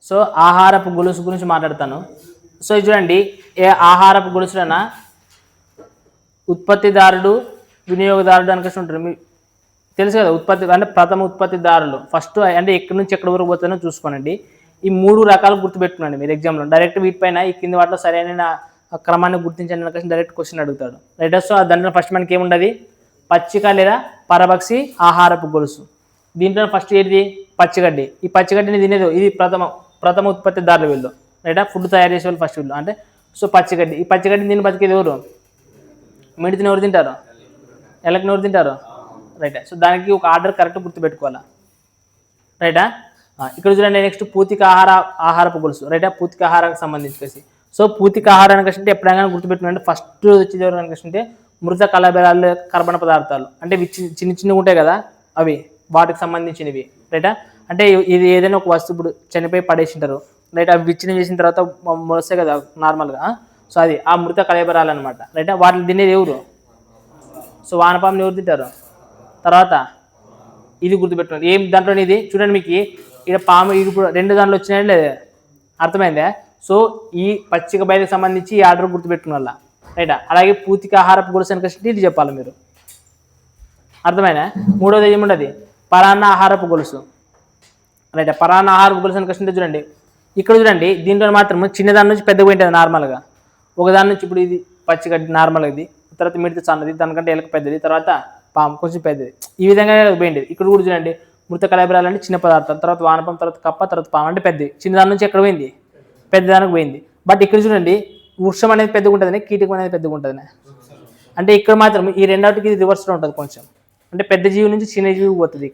So ఆహారపు గొలుసు గురించి మాట్లాడతాను. సో ఇది చూడండి, ఏ ఆహారపు గొలుసులైనా ఉత్పత్తిదారుడు, వినియోగదారుడు అని ఉంటారు. మీకు తెలుసు కదా, ఉత్పత్తి అంటే ప్రథమ ఉత్పత్తిదారులు ఫస్ట్ అంటే ఎక్కడి నుంచి ఎక్కడి వరకు పోతుందో చూసుకోనండి. ఈ 3 రకాలు గుర్తుపెట్టుకున్నాండి మీరు ఎగ్జామ్లో. డైరెక్ట్ వీటిపైన ఈ కింది వాటిలో సరైన క్రమాన్ని గుర్తించండి అని డైరెక్ట్ క్వశ్చన్ అడుగుతాడు. రైట్. సో దాంట్లో ఫస్ట్ మనకి ఏముండదు, పచ్చిక లేదా పరభక్షి ఆహారపు గొలుసు. దీంట్లో ఫస్ట్ ఏది, పచ్చిగడ్డి. ఈ పచ్చిగడ్డిని తినేది ఇది ప్రథమ ఉత్పత్తిదారులు వీళ్ళు. రైటా, ఫుడ్ తయారు చేసే వాళ్ళు ఫస్ట్ వీళ్ళు. అంటే సో పచ్చిగడ్డి, ఈ పచ్చిగడ్డిని తిని బతికేది ఎవరు, మిడితిని ఎవరు తింటారు, ఎలకని ఎవరు తింటారు. రైటా, సో దానికి ఒక ఆర్డర్ కరెక్ట్ గుర్తుపెట్టుకోవాలా. రైటా, ఇక్కడ చూడండి నెక్స్ట్ పూతిక ఆహారపు గొలుసు. రైటా, పూతిక ఆహారానికి సంబంధించి. సో పూతిక ఆహారానికి అంటే ఎప్పుడైనా గుర్తుపెట్టుకుంటే ఫస్ట్ వచ్చేది ఎవరు అంటే మృత కలబెరాలు కర్బన పదార్థాలు. అంటే చిన్న చిన్నగా ఉంటాయి కదా అవి, వాటికి సంబంధించినవి. రైటా, అంటే ఇది ఏదైనా ఒక వస్తువు ఇప్పుడు చనిపోయి పడేసింటారు. రైట్, అవి విచ్చిన చేసిన తర్వాత మొలస్తాయి కదా నార్మల్గా. సో అది ఆ మృత కలబెరాలు అనమాట. రైటా, వాటిని తినేది ఎవరు, సో వానపాముని ఎవరు తింటారు. తర్వాత ఇది గుర్తుపెట్టుకోండి, ఏం దాంట్లో ఇది చూడండి, మీకు ఇక్కడ పాము ఇప్పుడు 2 దాంట్లో వచ్చినాయి లేదు, అర్థమైందా. సో ఈ పచ్చిక బయలుకి సంబంధించి ఈ ఆర్డర్ గుర్తుపెట్టుకున్న వల్ల. రైటా, అలాగే పూతిక ఆహారపు గొలుసు అని ఇది చెప్పాలి మీరు, అర్థమైనా. మూడోది ఏముండదు, పరాన్న ఆహారపు గొలుసు. రైటా, పరాన్న ఆహారపు గొలుసు అని చూడండి, ఇక్కడ చూడండి దీంట్లో మాత్రం చిన్నదాని నుంచి పెద్దగా పోయింటుంది నార్మల్గా. ఒకదాని నుంచి ఇప్పుడు ఇది పచ్చిగడ్డి నార్మల్గా, ఇది తర్వాత మిడితే సన్నది, దానికంటే ఎలక పెద్దది, తర్వాత పాము కొంచెం పెద్దది, ఈ విధంగా పోయింది. ఇక్కడ కూడా చూడండి మృత కలబెరాలు అంటే చిన్న పదార్థాలు, తర్వాత వానపం, తర్వాత కప్ప, తర్వాత పాము అంటే పెద్దది. చిన్నదాని నుంచి ఎక్కడ పోయింది, పెద్దదానికి పోయింది. బట్ ఇక్కడ చూడండి వృక్షం అనేది పెద్దగా ఉంటుంది, కీటకం అనేది పెద్దగా ఉంటుంది. అంటే ఇక్కడ మాత్రం ఈ రెండాటికి ఇది రివర్స్లో ఉంటుంది కొంచెం. అంటే పెద్ద జీవి నుంచి చిన్న జీవి పోతుంది.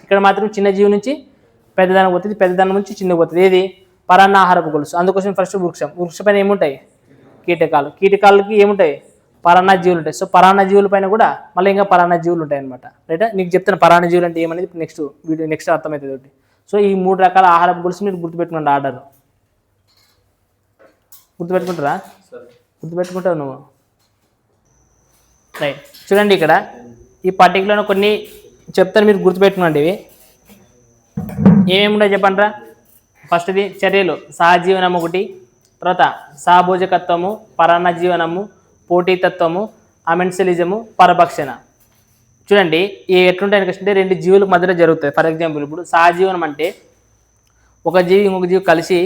ఇక్కడ మాత్రం చిన్న జీవి నుంచి పెద్దదానికి పోతుంది, పెద్దదాని నుంచి చిన్నగా పోతుంది. ఏది, పరాన్న ఆహారపు గొలుసు. అందుకోసం ఫస్ట్ వృక్షం పైన ఏముంటాయి, కీటకాలు. కీటకాలకి ఏముంటాయి, పరాన్న జీవులు ఉంటాయి. సో పరాన్న జీవుల పైన కూడా మళ్ళీ ఇంకా పరాన్న జీవులు ఉంటాయి అనమాట. రైటా, నీకు చెప్తున్న పరాన్న జీవులు అంటే ఏమనేది నెక్స్ట్ అర్థమవుతుంది ఒకటి. సో ఈ 3 రకాల ఆహారపు గొలుసు మీరు గుర్తుపెట్టుకోండి. ఆర్డర్ గుర్తుపెట్టుకుంటారా, గుర్తుపెట్టుకుంటావు నువ్వు. రైట్, చూడండి ఇక్కడ ఈ పర్టికులర్ కొన్ని చెప్తాను, మీరు గుర్తుపెట్టుకోండి. ఇవి ఏమేమి ఉండవు చెప్పండి రా. ఫస్ట్ది చర్యలు, సహజీవనం ఒకటి, తర్వాత సహభోజకత్వము, పరాన్న జీవనము, పోటీతత్వము, అమెన్సలిజము, పరభక్షణ. చూడండి ఇవి ఎట్లుంటాయి అంటే 2 జీవుల మధ్యలో జరుగుతాయి. ఫర్ ఎగ్జాంపుల్ ఇప్పుడు సహజీవనం అంటే ఒక జీవి ఇంకొక జీవి కలిసి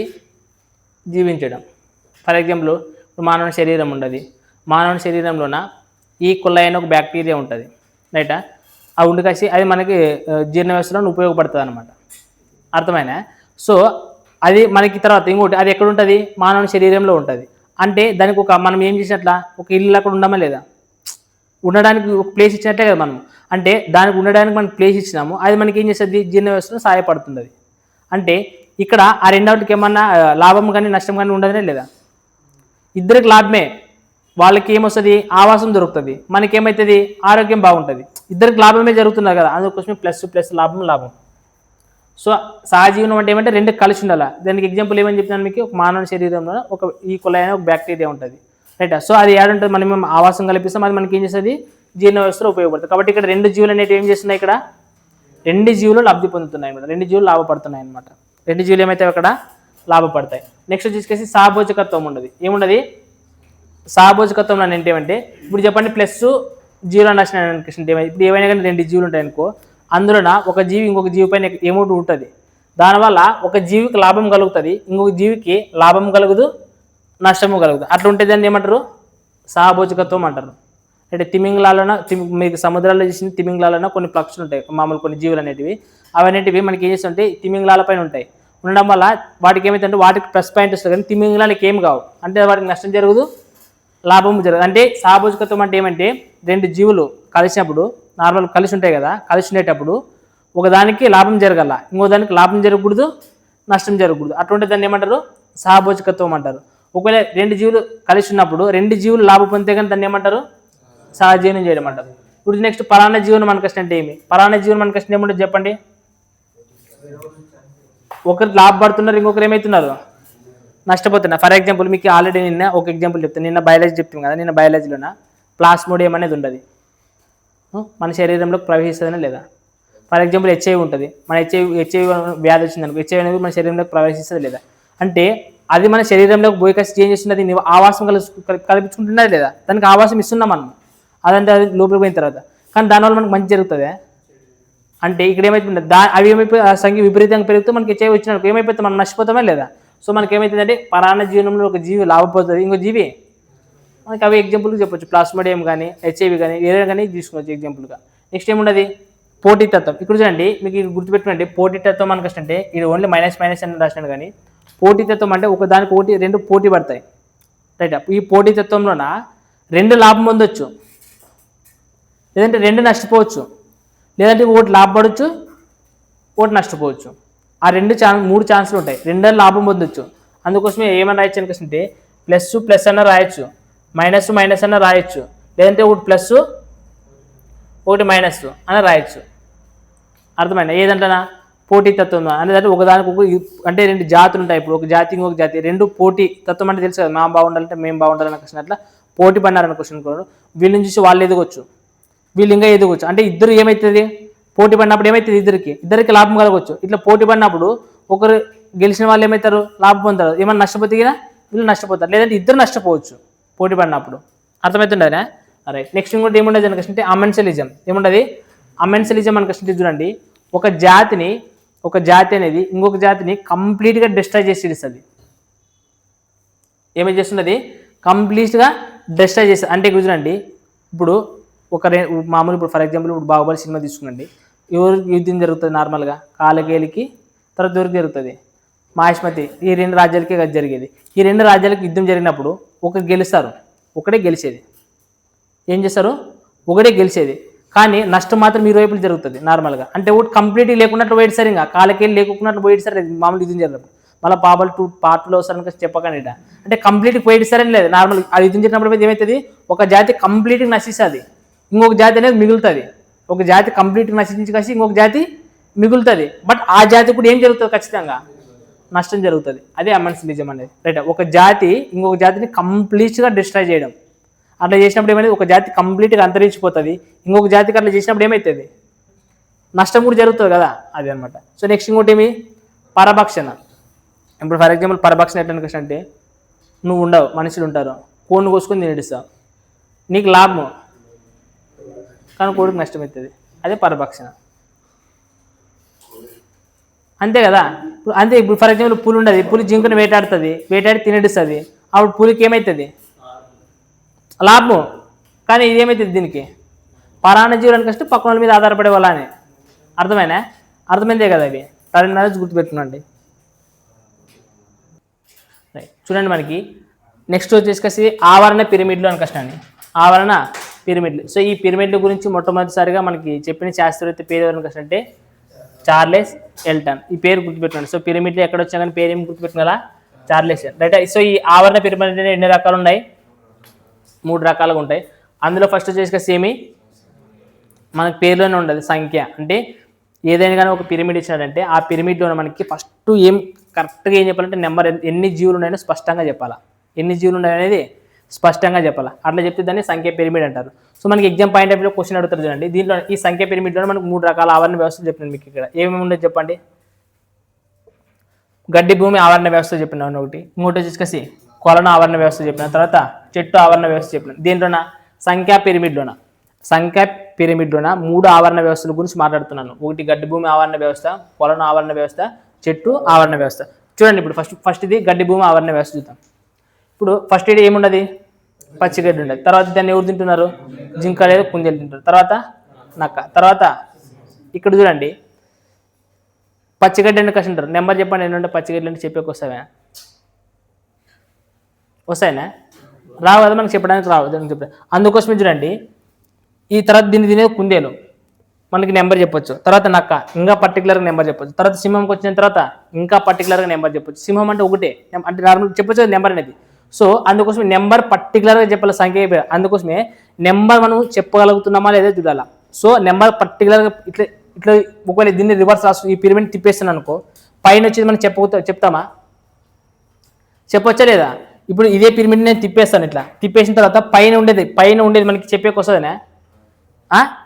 జీవించడం. ఫర్ ఎగ్జాంపుల్ ఇప్పుడు మానవుని శరీరం ఉండదు, మానవుని శరీరంలోన ఈ కొల్లైన ఒక బ్యాక్టీరియా ఉంటుంది. రైటా, ఆ ఉండి కలిసి అది మనకి జీర్ణ వ్యవస్థలో ఉపయోగపడుతుంది అనమాట, అర్థమైనా. సో అది మనకి తర్వాత ఇంకోటి అది ఎక్కడ ఉంటుంది, మానవుని శరీరంలో ఉంటుంది. అంటే దానికి మనం ఏం చేసినట్లా ఒక ఇల్లు అక్కడ ఉండమా లేదా, ఉండడానికి ఒక ప్లేస్ ఇచ్చినట్లే కదా మనం. అంటే దానికి ఉండడానికి మనం ప్లేస్ ఇచ్చినాము, అది మనకి ఏం చేస్తుంది, జీర్ణ వ్యవస్థలో సహాయపడుతుంది అది. అంటే ఇక్కడ ఆ రెండవటికి ఏమన్నా లాభం కానీ నష్టం కానీ ఉండదనే లేదా, ఇద్దరికి లాభమే. వాళ్ళకి ఏమొస్తుంది, ఆవాసం దొరుకుతుంది, మనకేమవుతుంది, ఆరోగ్యం బాగుంటుంది. ఇద్దరికి లాభమే జరుగుతున్నారు కదా, అందుకోసమే ప్లస్ లాభం. సో సహజీవనం అంటే ఏమంటే 2 కలిసి ఉండాలి. దానికి ఎగ్జాంపుల్ ఏమని చెప్తున్నాను మీకు, ఒక మానవ శరీరంలో ఒక ఈ కొలైన ఒక బ్యాక్టీరియా ఉంటుంది. రైటా, సో అది ఏడుంటుంది, మనం ఆవాసం కల్పిస్తాం, అది మనకి ఏం చేస్తుంది, జీర్ణ వ్యవస్థలో ఉపయోగపడుతుంది. కాబట్టి ఇక్కడ 2 జీవులు అనేవి ఏం చేస్తున్నాయి, ఇక్కడ 2 జీవులు లబ్ధి పొందుతున్నాయి అనమాట, 2 జీవులు లాభపడుతున్నాయి అనమాట. 2 జీవులు ఏమైతే అక్కడ లాభపడతాయి. నెక్స్ట్ వచ్చేసి సహభోజకత్వం ఉండదు. ఏముండదు, సహభోజకత్వం అంటే ఏమంటే ఇప్పుడు చెప్పండి +0 నష్టం అంటే ఇప్పుడు ఏమైనా కానీ 2 జీవులు ఉంటాయి అనుకో, అందులోన ఒక జీవి ఇంకొక జీవి పైన ఏమౌంట్ ఉంటుంది, దానివల్ల ఒక జీవికి లాభం కలుగుతుంది, ఇంకొక జీవికి లాభం కలుగుదు, నష్టము కలుగుతుంది. అట్లా ఉంటే దాన్ని ఏమంటారు, సహభోజకత్వం అంటారు. అంటే తిమింగలాలన మీకు సముద్రాల్లో చేసిన తిమింగలాలన కొన్ని పక్షులు ఉంటాయి, మామూలు కొన్ని జీవులు అనేటివి. అవన్నిటివి మనకి ఏం చేస్తుంటే తిమింగలాల పైన ఉంటాయి. ఉండడం వల్ల వాటికి ఏమైతే వాటికి ప్లస్ పాయింట్ వస్తుంది, కానీ తిమింగలానికి ఏం కావు. అంటే వాటికి నష్టం జరగదు, లాభం జరగదు. అంటే సహభోజకత్వం అంటే ఏమంటే 2 జీవులు కలిసినప్పుడు నార్మల్ కలిసి ఉంటాయి కదా, కలిసి ఉండేటప్పుడు ఒకదానికి లాభం జరగాల, ఇంకో దానికి లాభం జరగకూడదు, నష్టం జరగకూడదు. అటువంటి దాన్ని ఏమంటారు, సహభోజకత్వం అంటారు. ఒకవేళ 2 జీవులు కలిసి ఉన్నప్పుడు 2 జీవులు లాభం పొందితే కానీ దాన్ని ఏమంటారు, సహజీవనం చేయడం అంటారు. ఇప్పుడు నెక్స్ట్ పరాన్న జీవనం మన కష్టం అంటే ఏమి, పరాన్న జీవనం మన కష్టం ఏముంటుంది చెప్పండి. ఒకరు లాభపడుతున్నారు, ఇంకొకరు ఏమవుతున్నారు, నష్టపోతున్నారు. ఫర్ ఎగ్జాంపుల్ మీకు ఆల్రెడీ నిన్న ఒక ఎగ్జాంపుల్ చెప్తాను, నిన్న బయాలజీ చెప్తాం కదా, నిన్న బయాలజీలోన ప్లాస్మోడియం అనేది ఉండదు, మన శరీరంలోకి ప్రవహిస్తుందని లేదా. ఫర్ ఎగ్జాంపుల్ హెచ్ఐవి ఉంటుంది, మన హెచ్ఐవి వ్యాధి వచ్చింది అనుకో, హెచ్ఐవి అనేది మన శరీరంలోకి ప్రవేశిస్తుంది లేదా అంటే అది మన శరీరంలోకి పోయి కలిసి ఏం చేస్తున్నది, ఆవాసం కల్పించుకుంటున్నది లేదా, దానికి ఆవాసం ఇస్తున్నాం మనం, అదంటే అది లోపలికి పోయిన తర్వాత. కానీ దానివల్ల మనకు మంచి జరుగుతుంది అంటే ఇక్కడ ఏమైతుంది, అవి ఏమైపోయి ఆ సంఖ్య విపరీతంగా పెరుగుతూ మనకి హెచ్ఐవి వచ్చినప్పుడు ఏమైపోతుంది, మనం నష్టపోతామే లేదా. సో మనకి ఏమవుతుందంటే పరాన్న జీవనంలో ఒక జీవి లాభపోతుంది, ఇంకో జీవి మనకి అవి ఎగ్జాంపుల్గా చెప్పొచ్చు, ప్లాస్మోడియం కానీ హెచ్ఐవి కానీ ఏదైనా కానీ తీసుకోవచ్చు ఎగ్జాంపుల్గా. నెక్స్ట్ ఏమున్నది, పోటీతత్వం. ఇక్కడ చూడండి మీకు ఇది గుర్తుపెట్టుకోండి, పోటీతత్వం మనకు అంటే ఇది ఓన్లీ మైనస్ అని రాసినాడు, కానీ పోటీతత్వం అంటే ఒకదానికి ఒకటి రెండు పోటీ పడతాయి రైట్. ఈ పోటీతత్వంలోన రెండు లాభం పొందొచ్చు, లేదంటే రెండు నష్టపోవచ్చు, లేదంటే ఒకటి లాభపడవచ్చు ఒకటి నష్టపోవచ్చు. ఆ మూడు ఛాన్సులు ఉంటాయి, రెండో లాభం పొందొచ్చు. అందుకోసమే ఏమని రాయొచ్చు అనుకుంటే ప్లస్ అన్న రాయొచ్చు, మైనస్ అన్న రాయొచ్చు, లేదంటే ఒకటి ప్లస్ ఒకటి మైనస్ అని రాయొచ్చు. అర్థమైనా ఏదంటనా పోటీతత్వం అనేది ఒకదానికి ఒక అంటే రెండు జాతులు ఉంటాయి. ఇప్పుడు ఒక జాతి ఇంకొక జాతి రెండు పోటీ తత్వం అంటే తెలుసు కదా, మా బాగుండాలంటే మేము బాగుండాలని క్వశ్చన్, అట్లా పోటీ పడినారని క్వశ్చన్ కూడా వీళ్ళని చూసి వాళ్ళు ఎదగొచ్చు, వీళ్ళు ఇంకా ఎదగొచ్చు. అంటే ఇద్దరు ఏమవుతుంది, పోటీ పడినప్పుడు ఏమవుతుంది, ఇద్దరికి లాభం కలగవచ్చు. ఇట్లా పోటీ పడినప్పుడు ఒకరు గెలిచిన వాళ్ళు ఏమవుతారు, లాభం పొందుతారు, ఏమన్నా నష్టపోతే కదా వీళ్ళు నష్టపోతారు, లేదంటే ఇద్దరు నష్టపోవచ్చు పోటీ పడినప్పుడు. అర్థమవుతుండదా రైట్. నెక్స్ట్ ఇంకోటి ఏముండదు అనుకుంటే అమెన్షలిజం. ఏముండదు అమెన్షలిజం అనుకుంటే చూడండి, ఒక జాతి అనేది ఇంకొక జాతిని కంప్లీట్గా డిస్ట్రాయ్ చేసి ఇస్తుంది. ఏమేమి చేస్తున్నది, కంప్లీట్గా డిస్ట్రాయ్ చేస్తుంది. అంటే చూడండి ఇప్పుడు మామూలు ఇప్పుడు ఫర్ ఎగ్జాంపుల్ ఇప్పుడు బాహుబలి సినిమా తీసుకునండి, ఎవరికి యుద్ధం జరుగుతుంది నార్మల్గా, కాలకేలికి తర్వాత ఎవరికి జరుగుతుంది, మాహిష్మతి, ఈ రెండు రాజ్యాలకే జరిగేది. ఈ రెండు రాజ్యాలకు యుద్ధం జరిగినప్పుడు ఒకరు గెలుస్తారు, ఒకటే గెలిచేది. ఏం చేస్తారు, ఒకటే గెలిచేది, కానీ నష్టం మాత్రం ఈ వైపులు జరుగుతుంది నార్మల్గా. అంటే ఒకటి కంప్లీట్గా లేకున్నట్లు పోయిడు సార్, ఇంకా కాలకేళ్ళు లేకున్నట్లు పోయిడు సార్ మామూలు యుద్ధం జరిగినప్పుడు. మళ్ళీ బాబల్ 2 పార్ట్లో వస్తారని చెప్పకండి, అంటే కంప్లీట్గా పోయిడు సార్ అని లేదు. నార్మల్ అది యుద్ధం జరిగినప్పుడు ఏమవుతుంది, ఒక జాతి కంప్లీట్గా నశిస్తుంది, ఇంకొక జాతి అనేది మిగులుతుంది. ఒక జాతి కంప్లీట్గా నశించి కలిసి ఇంకొక జాతి మిగులుతుంది, బట్ ఆ జాతి కూడా ఏం జరుగుతుంది, ఖచ్చితంగా నష్టం జరుగుతుంది. అదే అమెన్షలిజం అనేది రైట్. ఒక జాతి ఇంకొక జాతిని కంప్లీట్గా డిస్ట్రాయ్ చేయడం, అట్లా చేసినప్పుడు ఏమైంది, ఒక జాతి కంప్లీట్గా అంతరించిపోతుంది, ఇంకొక జాతికి అట్లా చేసినప్పుడు ఏమవుతుంది, నష్టం కూడా జరుగుతుంది కదా, అది అనమాట. సో నెక్స్ట్ ఇంకోటి ఏమి, పరభక్షణ. ఇప్పుడు ఫర్ ఎగ్జాంపుల్ పరభక్షణ ఎట్లా అంటే నువ్వు ఉండవు, మనుషులు ఉంటారు, కోడిని కోసుకొని తినేడిస్తావు, నీకు లాభం కానీ కోడికి నష్టం అవుతుంది, అదే పరభక్షణ. అంతే కదా. అంతే ఇప్పుడు ఫర్ ఎగ్జాంపుల్ పులి ఉండదు, పులి జింకను వేటాడి తినేడిస్తుంది, అప్పుడు పులికి ఏమవుతుంది, లాభం. కానీ ఇదేమవుతుంది, దీనికి పరాన్నజీవులని కష్టం పక్కన వాళ్ళ మీద ఆధారపడే వాళ్ళ అని అర్థమైందే కదా. అవి నాలెడ్జ్ గుర్తుపెట్టుకోండి. చూడండి మనకి నెక్స్ట్ వచ్చేసి ఆవరణ పిరమిడ్లు అని కష్టాన్ని, ఆవరణ పిరమిడ్లు. సో ఈ పిరమిడ్ల గురించి మొట్టమొదటిసారిగా మనకి చెప్పిన శాస్త్రవేత్త పేరు ఎవరైనా కష్టం అంటే చార్లెస్ ఎల్టన్. ఈ పేరు గుర్తుపెట్టుకోండి. సో పిరమిడ్లు ఎక్కడ వచ్చా కానీ పేరు ఏం గుర్తుపెట్టుకున్నారా, చార్లెస్ రైట్. సో ఈ ఆవరణ పిరమిడ్ ఎన్ని రకాలు ఉన్నాయి, 3 రకాలుగా ఉంటాయి. అందులో ఫస్ట్ వచ్చేసి ఏమి మనకి పేరులోనే ఉండదు సంఖ్య. అంటే ఏదైనా కానీ ఒక పిరమిడ్ ఇచ్చినాడంటే ఆ పిరమిడ్లోనే మనకి ఫస్ట్ ఏం కరెక్ట్గా ఏం చెప్పాలంటే నెంబర్ ఎన్ని జీవులు ఉన్నాయో స్పష్టంగా చెప్పాలా, ఎన్ని జీవులు ఉన్నాయి అనేది స్పష్టంగా చెప్పాలా. అట్లా చెప్తే దాన్ని సంఖ్య పిరమిడ్ అంటారు. సో మనకి exam point of view question అడుగుతారు చూడండి, దీంట్లో ఈ సంఖ్య పిరమిడ్లో మనకు 3 రకాల ఆవరణ వ్యవస్థలు చెప్పినాను మీకు. ఇక్కడ ఏమేమి ఉండదు చెప్పండి, గడ్డి భూమి ఆవరణ వ్యవస్థ చెప్పినాను ఒకటి, ఇంకోటి వచ్చేసి కొలను ఆవరణ వ్యవస్థ చెప్పిన, తర్వాత చెట్టు ఆవరణ వ్యవస్థ చెప్పిన. దీంట్లోన సంఖ్యా పిరమిడ్లోన 3 ఆవరణ వ్యవస్థల గురించి మాట్లాడుతున్నాను. ఒకటి గడ్డి భూమి ఆవరణ వ్యవస్థ, కొలను ఆవరణ వ్యవస్థ, చెట్టు ఆవరణ వ్యవస్థ. చూడండి ఇప్పుడు ఫస్ట్ ఇది గడ్డి భూమి ఆవరణ వ్యవస్థ చూద్దాం. ఇప్పుడు ఫస్ట్ ఇది ఏముండదు, పచ్చిగడ్డి ఉండదు. తర్వాత దాన్ని ఎవరు తింటున్నారు, జింక లేదు కుందేలు తింటారు. తర్వాత నక్క. తర్వాత ఇక్కడ చూడండి పచ్చిగడ్డి అంటే కష్టం ఉంటారు. నెంబర్ చెప్పండి ఎన్ని ఉంటే పచ్చిగడ్డి అంటే చెప్పేకి వస్తాయనా, రావు కదా మనకు చెప్పడానికి రావు. అందుకోసమే చూడండి ఈ తర్వాత దీన్ని తినేది కుందేలు, మనకి నెంబర్ చెప్పొచ్చు. తర్వాత నక్క ఇంకా పర్టికులర్గా నెంబర్ చెప్పొచ్చు. తర్వాత సింహంకి వచ్చిన తర్వాత ఇంకా పర్టికులర్గా నెంబర్ చెప్పొచ్చు. సింహం అంటే ఒకటే, అంటే నార్మల్ చెప్పొచ్చు నెంబర్ అనేది. సో అందుకోసమే నెంబర్ పర్టికులర్గా చెప్పాలి సంఖ్య. అందుకోసమే నెంబర్ మనం చెప్పగలుగుతున్నామా లేదా చూడాలా. సో నెంబర్ పర్టికులర్గా ఇట్లా ఇట్లా ఒకవేళ దీన్ని రివర్స్ రాసు ఈ పిరమిడ్ తిప్పేస్తాను అనుకో, పైన వచ్చేది మనం చెప్తామా, చెప్పొచ్చా లేదా. ఇప్పుడు ఇదే పిరమిడ్ నేను తిప్పేస్తాను, ఇట్లా తిప్పేసిన తర్వాత పైన ఉండేది మనకి చెప్పేకి వస్తుందనే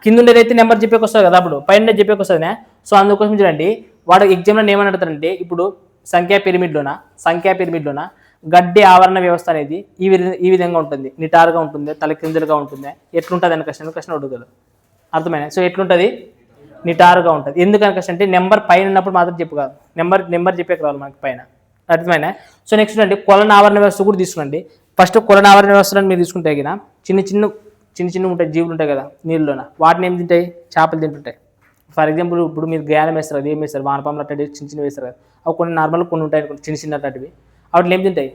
కింద ఉండేదైతే నెంబర్ చెప్పేకి వస్తుంది కదా, అప్పుడు పైన చెప్పేకి వస్తుంది. సో అందుకోసం చూడండి వాడు ఎగ్జామ్లో ఏమని అడుగుతారంటే, ఇప్పుడు సంఖ్యా పిరమిడ్లోన గడ్డి ఆవరణ వ్యవస్థ అనేది ఈ విధంగా ఉంటుంది, నిటారుగా ఉంటుంది, తలకిందులుగా ఉంటుంది, ఎట్లుంటుంది అని క్వశ్చన్ అడుగుతాడు. అర్థమైనా? సో ఎట్లుంటుంది? నిటారుగా ఉంటుంది. ఎందుకని క్వశ్చన్ అంటే నెంబర్ పైన ఉన్నప్పుడు మాత్రం చెప్పు కాదు, నెంబర్ చెప్పేకి రావాలి మనకి పైన. అర్థమైనా? సో నెక్స్ట్ అండి కొలన ఆవరణ వ్యవస్థ కూడా తీసుకోండి. ఫస్ట్ కొలన ఆవరణ వ్యవస్థలను మీరు తీసుకుంటే గిన చిన్న ఉంటాయి, జీవులు ఉంటాయి కదా నీళ్ళలోన, వాటిని ఏం తింటాయి? చేపలు తింటుంటాయి. ఫర్ ఎగ్జాంపుల్ ఇప్పుడు మీరు గాలం వేస్తారు, అది ఏం వేస్తారు? వానపాములు అట్లాంటి చిన్న వేస్తారు కదా, అవి కొన్ని నార్మల్ కొన్ని ఉంటాయి చిన్న అట్లాంటివి, వాటిని ఏం తింటాయి?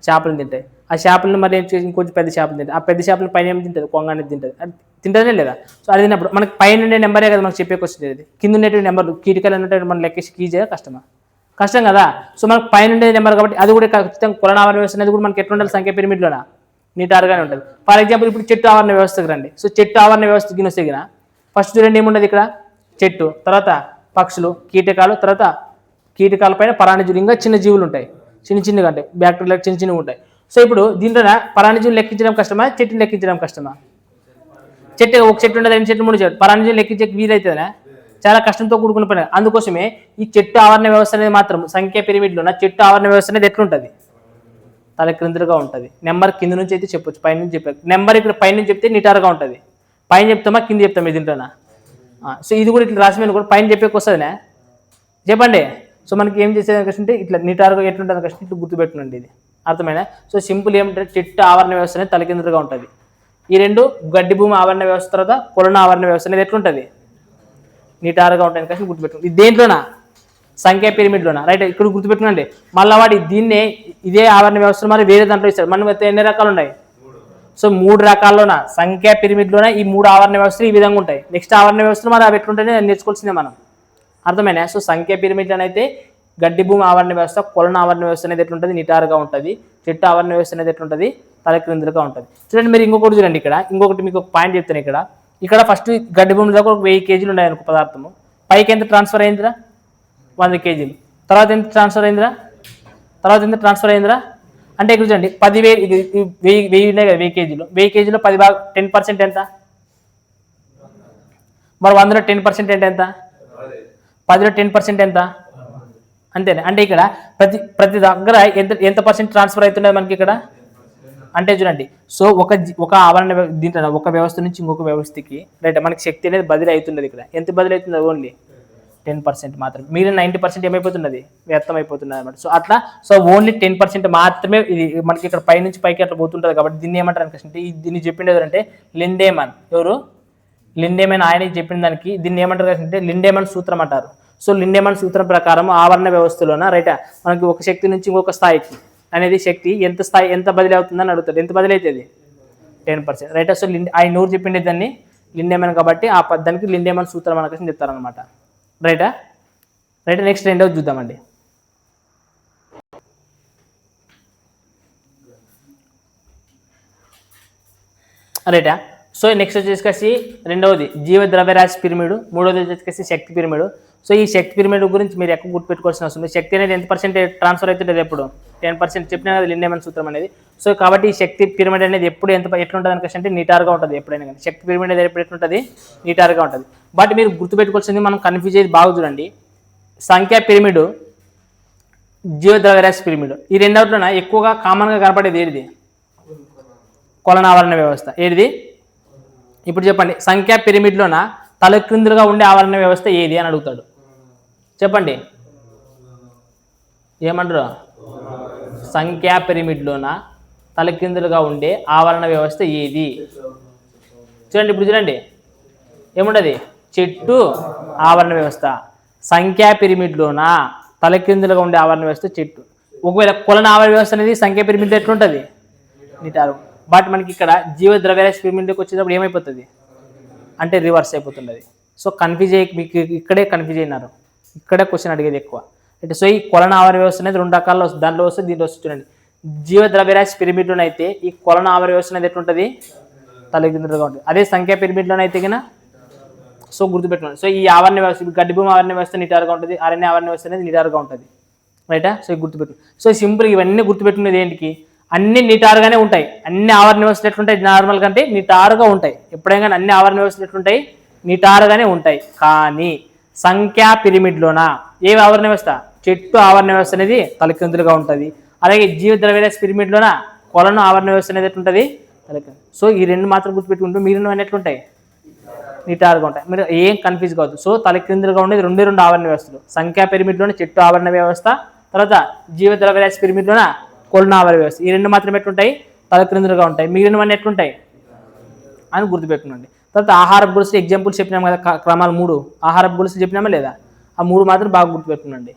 చేపలు తింటాయి. ఆ చేపలను మరి ఏం చేసి ఇంకొంచెం పెద్ద చేపలు తింటాయి. ఆ పెద్ద చేపల పైన ఏం తింటుంది? కొంగ అనేది తింటుంది. అది తింటుందే లేదా? సో అది తిన్నప్పుడు మనకి పైన ఉండే నెంబరే కదా మనకు చెప్పే క్వశ్చన్ అది. కింద ఉండేటువంటి నెంబర్లు కీటకాలు ఉన్నట్టు మనం లెక్కేసి కీజే కష్టం కదా. సో మనకు పైన ఉండే నెంబర్ కాబట్టి అది కూడా ఖచ్చితంగా కొలన ఆవరణ వ్యవస్థ అనేది కూడా మనకి ఎట్లా ఉండాలి? సంఖ్య పిరమిడ్లోన నీటారుగానే ఉంటుంది. ఫర్ ఎగ్జాంపుల్ ఇప్పుడు చెట్టు ఆవరణ వ్యవస్థకు రండి. సో చెట్టు ఆవరణ వ్యవస్థ గిన వస్తే గిన ఫస్ట్ చూడండి ఏముండదు ఇక్కడ? చెట్టు, తర్వాత పక్షులు, కీటకాలు, తర్వాత కీటకాల పైన పరాణజీవులు, ఇంకా చిన్న జీవులు ఉంటాయి, చిన్నగా అంటే బ్యాక్టీరియా చిన్నగా ఉంటాయి. సో ఇప్పుడు దీంట్లో పరాణజీవులు లెక్కించడం కష్టమా, చెట్టుని లెక్కించడం కష్టమా? ఒక చెట్టు ఉండదు, 2 చెట్లు 3 చెట్లు, పరాణజీవులు లెక్కించే వీలైతుందా? చాలా కష్టంతో కూడుకున్న పని. అందుకోసమే ఈ చెట్టు ఆవరణ వ్యవస్థ అనేది మాత్రం సంఖ్యా పిరమిడ్లోన చెట్టు ఆవరణ వ్యవస్థ అనేది ఎట్లుంటుంది? తల క్రిందులుగా ఉంటుంది. నెంబర్ కింద నుంచి అయితే చెప్పొచ్చు, పైన నుంచి చెప్పారు. నెంబర్ ఇక్కడ పైన నుంచి చెప్తే నిటారుగా ఉంటుంది. పైన చెప్తామా కింద చెప్తామా దీంట్లోనా? సో ఇది కూడా ఇట్లా రాసి కూడా పైన చెప్పేకి వస్తుందినా? చెప్పండి. సో మనకి ఏం చేసేది అంటే ఇట్లా నిటారుగా ఎట్లుంటుంది కష్టం ఇట్లా గుర్తుపెట్టుకోండి. ఇది అర్థమైనా? సో సింపుల్ ఏమంటే చెట్టు ఆవరణ వ్యవస్థ అనేది తలకిందులుగా ఉంటుంది. ఈ రెండు గడ్డి భూమి ఆవరణ వ్యవస్థ, తర్వాత కొలన ఆవరణ వ్యవస్థ అనేది ఎట్లుంటుంది? నిటారుగా ఉంటుంది కష్టం గుర్తుపెట్టుకోండి. ఇది దేంట్లోనా? సంఖ్యా పిరమిడ్లోనా? రైట్, ఇక్కడ గుర్తుపెట్టుకోండి. మళ్ళీ వాడి దీన్నే ఇదే ఆవరణ వ్యవస్థ మరి వేరే దాంట్లో ఇస్తారు. మనం అయితే ఎన్ని రకాలు ఉన్నాయి? సో 3 రకాల్లోన సంఖ్యా పిరమిడ్లోన ఈ 3 ఆవరణ వ్యవస్థలు ఈ విధంగా ఉంటాయి. నెక్స్ట్ ఆవరణ వ్యవస్థలు మరి అవి ఎట్లుంటాయని నేర్చుకోవాల్సిందే మనం. అర్థమైనా? సో సంఖ్యా పిరమిడ్లోనైతే గడ్డి భూమి ఆవరణ వ్యవస్థ, కొలన ఆవరణ వ్యవస్థ అనేది ఎట్లుంటుంది? నిటారుగా ఉంటుంది. చెట్టు ఆవరణ వ్యవస్థ అనేది ఎట్లుంటుంది? తలక్రిందులుగా ఉంటుంది. చూడండి మీరు ఇంకొకటి చూడండి. ఇక్కడ ఇంకొకటి మీకు ఒక పాయింట్ చెప్తాను. ఇక్కడ ఫస్ట్ గడ్డి భూమి దగ్గర ఒక 1000 కేజీలు ఉన్నాయి అనుకో పదార్థము. పైకి ఎంత ట్రాన్స్ఫర్ అయిందిరా? 100 కేజీలు. తర్వాత ఎంత ట్రాన్స్ఫర్ అయిందిరా? అంటే ఇక్కడ చూడండి 10,000 ఇది 1000 ఉన్నాయి కదా 1000 కేజీలు. 1000 కేజీలో 10% ఎంత? మరి 100లో 10% అంటే ఎంత? 10లో 10% ఎంత? అంతేనా? అంటే ఇక్కడ ప్రతి దగ్గర ఎంత పర్సెంట్ ట్రాన్స్ఫర్ అవుతున్నది మనకి ఇక్కడ అంటే చూడండి. సో ఒక ఆవరణ దీంట్లో ఒక వ్యవస్థ నుంచి ఇంకొక వ్యవస్థకి రైట్ మనకి శక్తి అనేది బదిలీ అవుతున్నది. ఇక్కడ ఎంత బదిలీ అవుతుంది? ఓన్లీ 10% మాత్రమే. మీరు 90% ఏమైపోతున్నది? వ్యర్థం అయిపోతున్నది అనమాట. సో అట్లా ఓన్లీ 10% మాత్రమే ఇది మనకి ఇక్కడ పై నుంచి పైకి అట్లా పోతుంటుంది. కాబట్టి దీన్ని ఏమంటారు అంటే దీన్ని చెప్పిండేది అంటే లిండేమన్. ఎవరు? లిండేమన్. ఆయన చెప్పిన దానికి దీన్ని ఏమంటారు అంటే లిండేమన్ సూత్రం అంటారు. సో లిండేమన్ సూత్రం ప్రకారం ఆవరణ వ్యవస్థలోన రైట్ మనకి ఒక శక్తి నుంచి ఇంకొక స్థాయికి అనేది శక్తి ఎంత బదిలీ అవుతుందని అడుగుతాడు. ఎంత బదిలీ అవుతుంది? 10%. రైట్. సో ఆయన నూరు చెప్పిండే దాన్ని లిండేమన్ కాబట్టి ఆ పద్దానికి లిండేమన్ సూత్రం అనకేసి చెప్తారనమాట. రైటా? నెక్స్ట్ రెండోది చూద్దామండి. రైటా? సో నెక్స్ట్ వచ్చేసి రెండవది జీవ ద్రవ్యరాశి పిరమిడ్, మూడవది వచ్చేసి శక్తి పిరమిడ్. సో ఈ శక్తి పిరమిడ్ గురించి మీరు ఎక్కువ గుర్తుపెట్టుకోవాల్సిన అవసరం ఉంది. శక్తి అనేది ఎంత పర్సెంటేజ్ ట్రాన్స్ఫర్ అవుతుంటుంది? ఎప్పుడు 10% చెప్పినా కదా లిండేమన్ సూత్రం అనేది. సో కాబట్టి ఈ శక్తి పిరమిడ్ అనేది ఎప్పుడు ఎట్లుంటుంది అంటే నిటారుగా ఉంటుంది. ఎప్పుడైనా కానీ శక్తి పిరమిడ్ అనేది ఎప్పుడు ఎట్లుంటుంది? నిటారుగా ఉంటుంది. బట్ మీరు గుర్తుపెట్టుకోవాల్సింది మనం కన్ఫ్యూజ్ అయ్యేది బాగా చూడండి. సంఖ్యా పిరమిడ్, జీవ ద్రవ్యరాశి పిరమిడ్ ఈ రెండవట్లోన ఎక్కువగా కామన్గా కనపడేది ఏది? కొలన ఆవరణ వ్యవస్థ. ఏది? ఇప్పుడు చెప్పండి. సంఖ్యా పిరమిడ్లోన తలక్రిందులుగా ఉండే ఆవరణ వ్యవస్థ ఏది అని అడుగుతాడు. చెప్పండి ఏమంటారు? సంఖ్యా పిరమిడ్లోన తలక్రిందులుగా ఉండే ఆవరణ వ్యవస్థ ఏది? చూడండి ఇప్పుడు చూడండి ఏముండదు? చెట్టు ఆవరణ వ్యవస్థ. సంఖ్యా పిరమిడ్లోన తలక్రిందులుగా ఉండే ఆవరణ వ్యవస్థ చెట్టు. ఒకవేళ కొలన ఆవరణ వ్యవస్థ అనేది సంఖ్యా పిరమిడ్ ఎట్లుంటుంది? నిటారు. బట్ మనకి ఇక్కడ జీవ ద్రవ్యరాశి పిరమిడ్కి వచ్చేటప్పుడు ఏమైపోతుంది అంటే రివర్స్ అయిపోతున్నది. సో కన్ఫ్యూజ్ అయ్యి మీకు ఇక్కడే కన్ఫ్యూజ్ అయినారు. ఇక్కడే క్వశ్చన్ అడిగేది ఎక్కువ అంటే. సో ఈ కొలన ఆవరణ వ్యవస్థ అనేది 2 రకాల్లో వస్తుంది. దాంట్లో వస్తుంది, దీంట్లో వస్తుంది. చూడండి జీవ ద్రవ్యరాశి పిరమిడ్లోనైతే ఈ కొలన ఆవరణ వ్యవస్థ అనేది ఎట్లుంటుంది? తలకిందులుగా ఉంటుంది. అదే సంఖ్యా పిరమిడ్లోనైతే కన్నా సో గుర్తుపెట్టుకోండి. సో ఈ ఆవరణ వ్యవస్థ గడ్డి భూమి ఆవరణ వ్యవస్థ నిటారుగా ఉంటుంది, అరణ్య ఆవరణ వ్యవస్థ అనేది నిటారుగా ఉంటుంది. రైటా? సో గుర్తుపెట్టు. సో సింపుల్ ఇవన్నీ గుర్తుపెట్టుకునేది ఏంటికి? అన్ని నిటారుగానే ఉంటాయి. అన్ని ఆవరణ వ్యవస్థలు ఎట్లుంటాయి నార్మల్ కంటే నిటారుగా ఉంటాయి. ఎప్పుడైనా కానీ అన్ని ఆవరణ వ్యవస్థలు ఎట్లుంటాయి నిటారుగానే ఉంటాయి. కానీ సంఖ్యా పిరమిడ్లోన ఏ ఆవరణ వ్యవస్థ చెట్టు ఆవరణ వ్యవస్థ అనేది తలకిందులుగా ఉంటుంది. అలాగే జీవ ద్రవ్యరాశి పిరమిడ్లోన కొలను ఆవరణ వ్యవస్థ అనేది ఎట్లుంటుంది తలకిందులు. సో ఈ రెండు మాత్రం గుర్తుపెట్టుకుంటూ మిగిలిన ఎట్లుంటాయి నిటారుగా ఉంటాయి. మీరు ఏం కన్ఫ్యూజ్ కావద్దు. సో తలకిందులుగా ఉండేది రెండు ఆవరణ వ్యవస్థలు. సంఖ్యా పిరమిడ్లోనే చెట్టు ఆవరణ వ్యవస్థ, తర్వాత జీవ ద్రవ్యరాశి పిరమిడ్లోన కొలను ఆవరణ వ్యవస్థ. ఈ రెండు మాత్రం ఎట్లుంటాయి తలకిందులుగా ఉంటాయి. మిగిలినవన్నీ ఎట్లుంటాయి అని గుర్తుపెట్టుకోండి. తర్వాత ఆహారపు గొలుసు ఎగ్జాంపుల్స్ చెప్పినాం కదా, క్రమాలు 3 ఆహారపు గొలుసు చెప్పినామా లేదా, ఆ 3 మాత్రం బాగా గుర్తుపెట్టుకోండి.